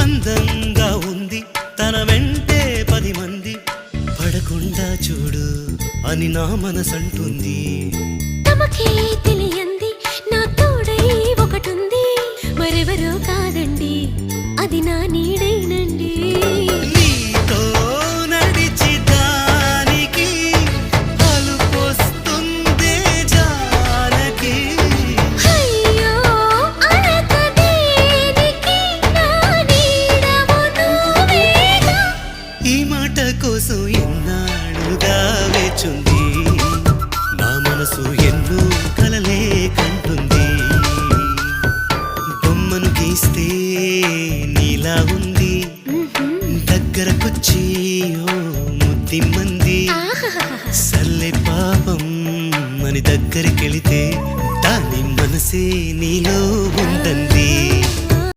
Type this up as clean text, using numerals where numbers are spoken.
అందంగా ఉంది తన వెంటే 10 మంది పడకుండా చూడు అని నా మనసంటుంది. తమకే తెలియంది నా తోడై ఒకటుంది, మరెవరో కాదండి అది నా నీడైనండి. నీతో నడిచి దానికి అలుపొస్తుందే జానకి. అయ్యో అనక దేనికి నా నీడవు నువ్వేగా. ఈ మాట కోసం ఎన్నాళ్ళుగా వేచుంది నా మనసు, ఎన్నో కలలే కంటుంది. బొమ్మను గీస్తే నీలా ఉంది, దగ్గరకొచ్చి ఓ ముద్దిమ్మంది. సల్లే పాపం అని దగ్గరికెళితే దాని మనసే నీలో ఉందంది.